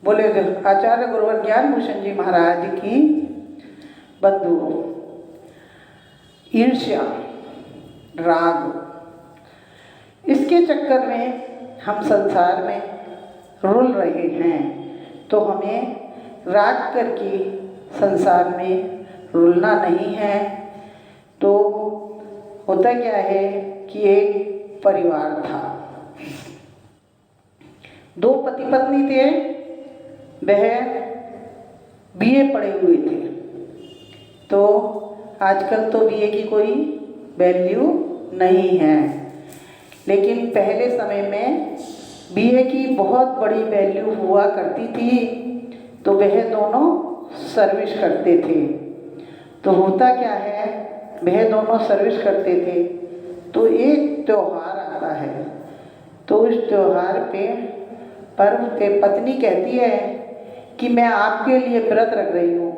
बोले आचार्य गुरुवर ज्ञान भूषण जी महाराज की बंधुओं, ईर्ष्या, राग, इसके चक्कर में हम संसार में रुल रहे हैं। तो हमें राग करके संसार में रुलना नहीं है। तो होता क्या है कि एक परिवार था, दो पति पत्नी थे, वह बीए पढ़े हुए थे। तो आजकल तो बीए की कोई वैल्यू नहीं है, लेकिन पहले समय में बीए की बहुत बड़ी वैल्यू हुआ करती थी। तो वह दोनों सर्विस करते थे। तो होता क्या है, वह दोनों सर्विस करते थे। तो एक त्यौहार आता है, तो उस त्यौहार पे पर्व पे पत्नी कहती है कि मैं आपके लिए व्रत रख रही हूँ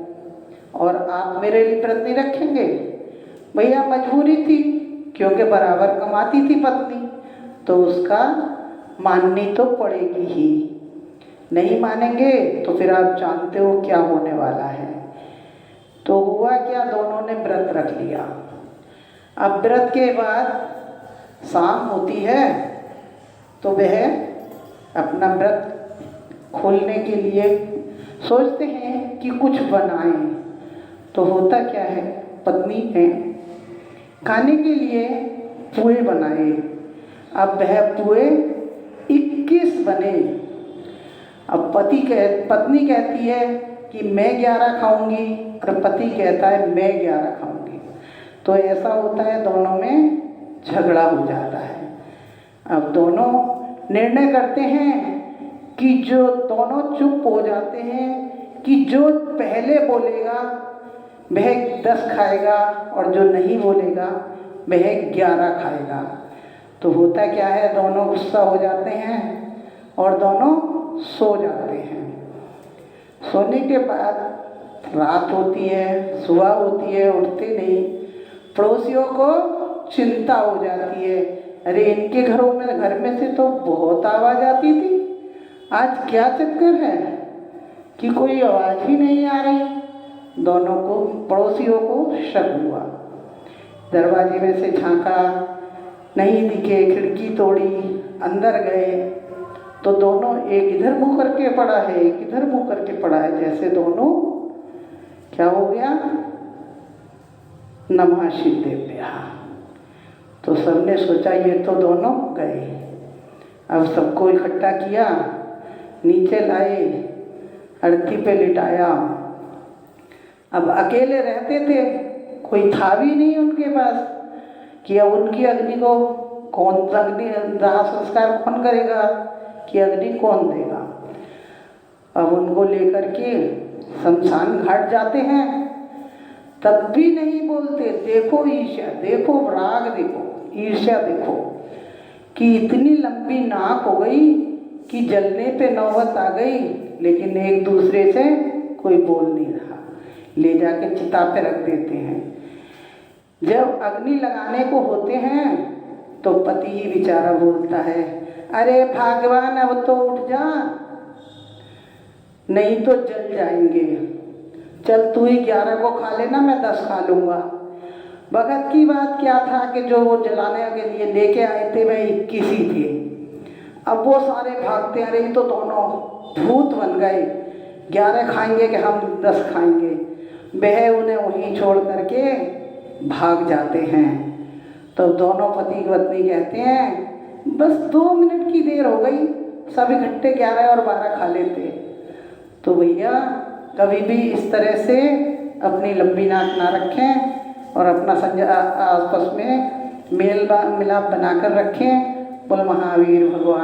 और आप मेरे लिए व्रत नहीं रखेंगे। भैया मजबूरी थी, क्योंकि बराबर कमाती थी पत्नी, तो उसका माननी तो पड़ेगी ही। नहीं मानेंगे तो फिर आप जानते हो क्या होने वाला है। तो हुआ क्या, दोनों ने व्रत रख लिया। अब व्रत के बाद शाम होती है, तो वह अपना व्रत खोलने के लिए सोचते हैं कि कुछ बनाएं। तो होता क्या है, पत्नी ने खाने के लिए पुए बनाए। अब वह पुए 21 बने। अब पत्नी कहती है कि मैं 11 खाऊंगी और पति कहता है मैं 11 खाऊंगी। तो ऐसा होता है, दोनों में झगड़ा हो जाता है। अब दोनों निर्णय करते हैं कि जो दोनों चुप हो जाते हैं कि जो पहले बोलेगा वह 10 खाएगा और जो नहीं बोलेगा वह 11 खाएगा। तो होता क्या है, दोनों गुस्सा हो जाते हैं और दोनों सो जाते हैं। सोने के बाद रात होती है, सुबह होती है, उठते नहीं। पड़ोसियों को चिंता हो जाती है, अरे इनके घर में से तो बहुत आवाज़ आती थी, आज क्या चक्कर है कि कोई आवाज़ ही नहीं आ रही। दोनों को, पड़ोसियों को शक हुआ। दरवाजे में से झांका, नहीं दिखे, खिड़की तोड़ी, अंदर गए तो दोनों, एक इधर मुँह करके पड़ा है, एक इधर मुँह करके पड़ा है, जैसे दोनों क्या हो गया, नमः शिवाय। तो सबने सोचा ये तो दोनों गए। अब सबको इकट्ठा किया, नीचे लाए, अर्थी पे लिटाया। अब अकेले रहते थे, कोई था भी नहीं उनके पास कि अब उनकी अग्नि को कौन, अग्नि दाह संस्कार कौन करेगा, कि अग्नि कौन देगा। अब उनको लेकर के शमशान घाट जाते हैं, तब भी नहीं बोलते। देखो ईर्ष्या, देखो राग, देखो ईर्ष्या, देखो कि इतनी लंबी नाक हो गई कि जलने पे नौबत आ गई, लेकिन एक दूसरे से कोई बोल नहीं रहा। ले जाके चिता पे रख देते हैं। जब अग्नि लगाने को होते हैं तो पति ही बेचारा बोलता है, अरे भगवान अब तो उठ जा, नहीं तो जल जाएंगे। चल तू ही 11 को खा लेना, मैं 10 खा लूँगा। वक़्त की बात क्या था कि जो वो जलाने के लिए लेके आए थे वह 21 ही थे। अब वो सारे भागते, अरे तो दोनों भूत बन गए, 11 खाएंगे कि हम 10 खाएंगे। वह उन्हें वहीं छोड़ करके भाग जाते हैं। तो दोनों पति पत्नी कहते हैं बस 2 मिनट की देर हो गई, सब इकट्ठे 11 और 12 खा लेते। तो भैया कभी भी इस तरह से अपनी लंबी नाक ना रखें और अपना आपस में मेल मिलाप बनाकर रखें। बोल महावीर भगवान।